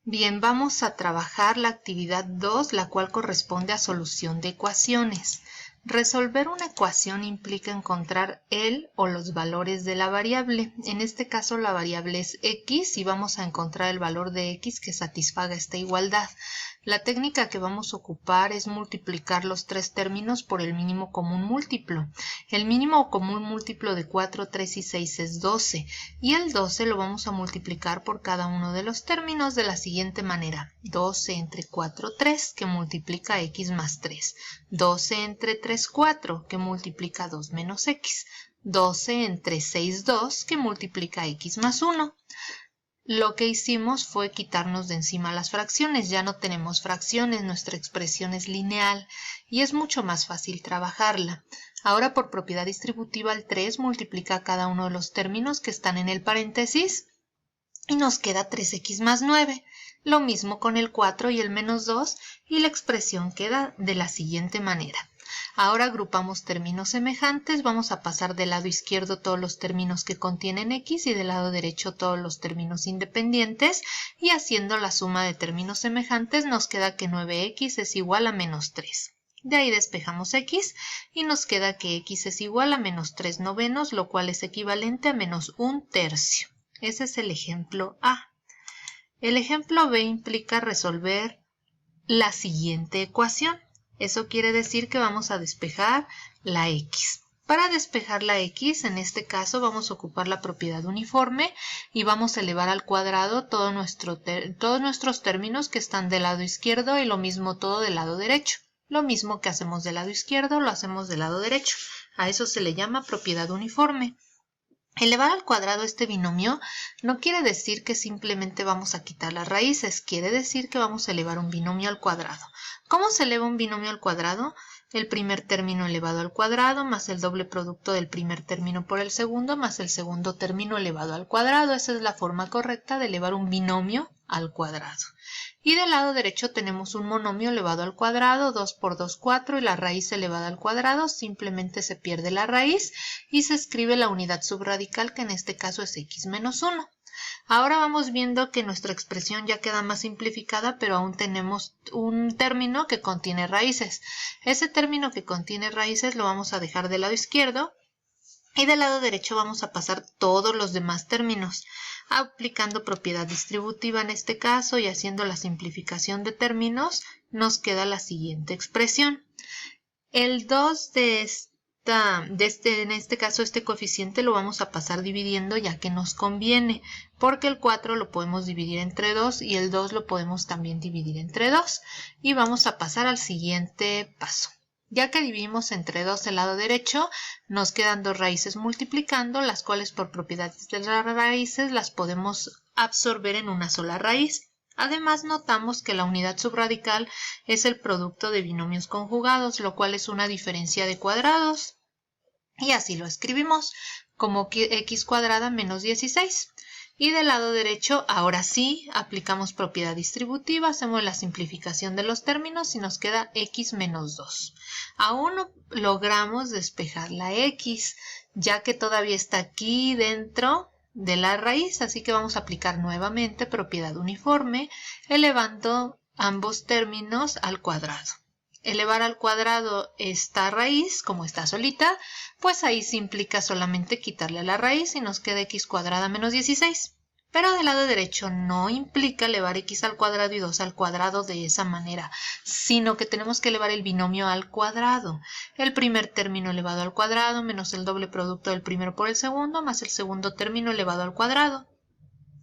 Bien, vamos a trabajar la actividad 2, la cual corresponde a solución de ecuaciones. Resolver una ecuación implica encontrar el o los valores de la variable. En este caso la variable es x y vamos a encontrar el valor de x que satisfaga esta igualdad. La técnica que vamos a ocupar es multiplicar los tres términos por el mínimo común múltiplo. El mínimo común múltiplo de 4, 3 y 6 es 12 y el 12 lo vamos a multiplicar por cada uno de los términos de la siguiente manera. 12 entre 4, 3, que multiplica x más 3. 12 entre 3, 4, que multiplica 2 menos x. 12 entre 6, 2, que multiplica x más 1. Lo que hicimos fue quitarnos de encima las fracciones. Ya no tenemos fracciones, nuestra expresión es lineal y es mucho más fácil trabajarla. Ahora, por propiedad distributiva, el 3 multiplica cada uno de los términos que están en el paréntesis y nos queda 3x más 9. Lo mismo con el 4 y el menos 2 y la expresión queda de la siguiente manera. Ahora agrupamos términos semejantes, vamos a pasar del lado izquierdo todos los términos que contienen x y del lado derecho todos los términos independientes y haciendo la suma de términos semejantes nos queda que 9x es igual a menos 3. De ahí despejamos x y nos queda que x es igual a menos 3 novenos, lo cual es equivalente a menos 1/3. Ese es el ejemplo A. El ejemplo B implica resolver la siguiente ecuación. Eso quiere decir que vamos a despejar la x. Para despejar la x, en este caso vamos a ocupar la propiedad uniforme y vamos a elevar al cuadrado todos nuestros términos que están del lado izquierdo y lo mismo todo del lado derecho. Lo mismo que hacemos del lado izquierdo lo hacemos del lado derecho. A eso se le llama propiedad uniforme. Elevar al cuadrado este binomio no quiere decir que simplemente vamos a quitar las raíces, quiere decir que vamos a elevar un binomio al cuadrado. ¿Cómo se eleva un binomio al cuadrado? El primer término elevado al cuadrado más el doble producto del primer término por el segundo más el segundo término elevado al cuadrado. Esa es la forma correcta de elevar un binomio al cuadrado. Y del lado derecho tenemos un monomio elevado al cuadrado, 2 por 2, 4, y la raíz elevada al cuadrado, simplemente se pierde la raíz y se escribe la unidad subradical, que en este caso es x menos 1. Ahora vamos viendo que nuestra expresión ya queda más simplificada, pero aún tenemos un término que contiene raíces. Ese término que contiene raíces lo vamos a dejar del lado izquierdo y del lado derecho vamos a pasar todos los demás términos, aplicando propiedad distributiva en este caso y haciendo la simplificación de términos, nos queda la siguiente expresión. El 2 en este caso este coeficiente lo vamos a pasar dividiendo ya que nos conviene, porque el 4 lo podemos dividir entre 2 y el 2 lo podemos también dividir entre 2. Y vamos a pasar al siguiente paso. Ya que dividimos entre 2 el lado derecho, nos quedan dos raíces multiplicando, las cuales por propiedades de las raíces las podemos absorber en una sola raíz. Además, notamos que la unidad subradical es el producto de binomios conjugados, lo cual es una diferencia de cuadrados. Y así lo escribimos como x cuadrada menos 16. Y del lado derecho, ahora sí, aplicamos propiedad distributiva, hacemos la simplificación de los términos y nos queda x menos 2. Aún no logramos despejar la x, ya que todavía está aquí dentro de la raíz, así que vamos a aplicar nuevamente propiedad uniforme, elevando ambos términos al cuadrado. Elevar al cuadrado esta raíz, como está solita, pues ahí se implica solamente quitarle la raíz y nos queda x cuadrada menos 16. Pero del lado derecho no implica elevar x al cuadrado y 2 al cuadrado de esa manera, sino que tenemos que elevar el binomio al cuadrado. El primer término elevado al cuadrado menos el doble producto del primero por el segundo más el segundo término elevado al cuadrado.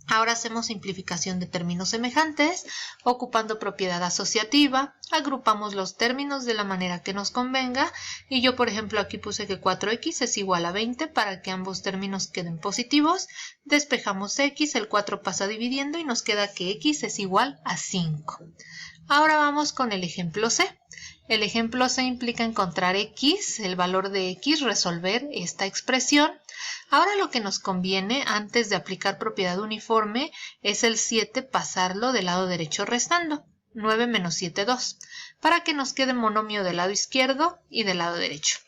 Ahora hacemos simplificación de términos semejantes, ocupando propiedad asociativa, agrupamos los términos de la manera que nos convenga y yo por ejemplo aquí puse que 4x es igual a 20 para que ambos términos queden positivos, despejamos x, el 4 pasa dividiendo y nos queda que x es igual a 5. Ahora vamos con el ejemplo C. El ejemplo C implica encontrar x, el valor de x, resolver esta expresión. Ahora lo que nos conviene antes de aplicar propiedad uniforme es el 7 pasarlo del lado derecho restando. 9 menos 7, 2, para que nos quede monomio del lado izquierdo y del lado derecho.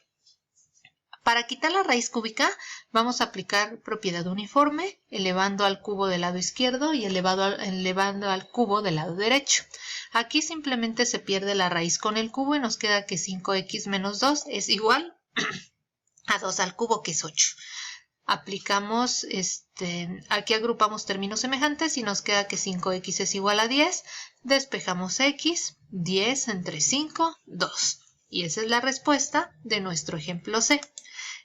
Para quitar la raíz cúbica vamos a aplicar propiedad uniforme, elevando al cubo del lado izquierdo y elevando al cubo del lado derecho. Aquí simplemente se pierde la raíz con el cubo y nos queda que 5x menos 2 es igual a 2 al cubo, que es 8. Aplicamos, aquí agrupamos términos semejantes y nos queda que 5x es igual a 10. Despejamos x, 10 entre 5, 2. Y esa es la respuesta de nuestro ejemplo C.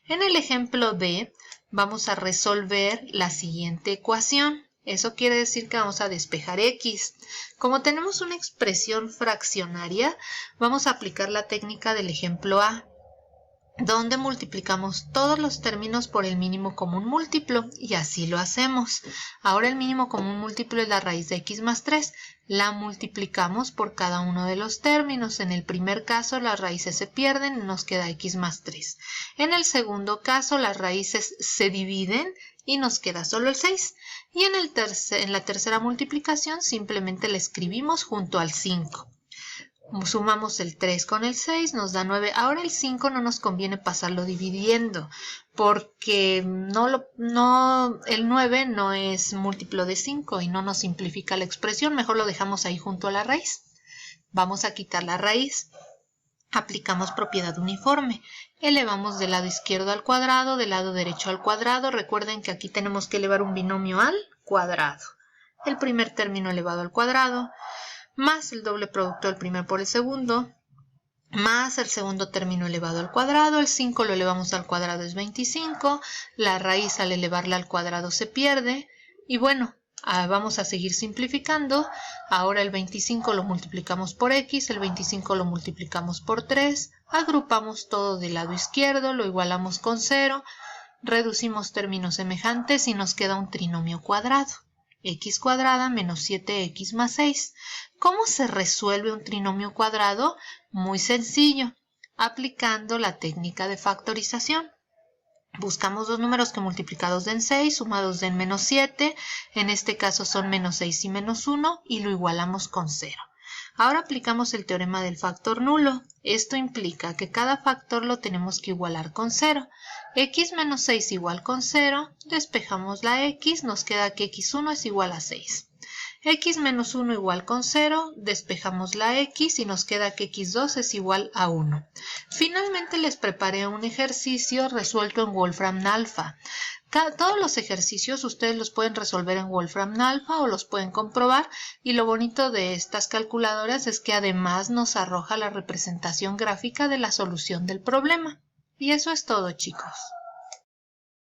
En el ejemplo D vamos a resolver la siguiente ecuación. Eso quiere decir que vamos a despejar x. Como tenemos una expresión fraccionaria, vamos a aplicar la técnica del ejemplo A, donde multiplicamos todos los términos por el mínimo común múltiplo, y así lo hacemos. Ahora el mínimo común múltiplo es la raíz de x más 3. La multiplicamos por cada uno de los términos. En el primer caso las raíces se pierden y nos queda x más 3. En el segundo caso las raíces se dividen y nos queda solo el 6. Y en la tercera multiplicación simplemente la escribimos junto al 5. Sumamos el 3 con el 6, nos da 9. Ahora el 5 no nos conviene pasarlo dividiendo, porque el 9 no es múltiplo de 5 y no nos simplifica la expresión. Mejor lo dejamos ahí junto a la raíz. Vamos a quitar la raíz. Aplicamos propiedad uniforme. Elevamos del lado izquierdo al cuadrado, del lado derecho al cuadrado. Recuerden que aquí tenemos que elevar un binomio al cuadrado. El primer término elevado al cuadrado, más el doble producto del primer por el segundo, más el segundo término elevado al cuadrado. El 5 lo elevamos al cuadrado, es 25. La raíz al elevarla al cuadrado se pierde. Y bueno, vamos a seguir simplificando. Ahora el 25 lo multiplicamos por x, el 25 lo multiplicamos por 3. Agrupamos todo del lado izquierdo, lo igualamos con 0. Reducimos términos semejantes y nos queda un trinomio cuadrado. X cuadrada menos 7x más 6. ¿Cómo se resuelve un trinomio cuadrado? Muy sencillo, aplicando la técnica de factorización. Buscamos dos números que multiplicados den 6, sumados den menos 7. En este caso son menos 6 y menos 1 y lo igualamos con 0. Ahora aplicamos el teorema del factor nulo. Esto implica que cada factor lo tenemos que igualar con 0. X menos 6 igual con 0, despejamos la x, nos queda que x1 es igual a 6. X menos 1 igual con 0, despejamos la x y nos queda que x2 es igual a 1. Finalmente les preparé un ejercicio resuelto en Wolfram Alpha. Todos los ejercicios ustedes los pueden resolver en Wolfram Alpha o los pueden comprobar, y lo bonito de estas calculadoras es que además nos arroja la representación gráfica de la solución del problema. Y eso es todo, chicos.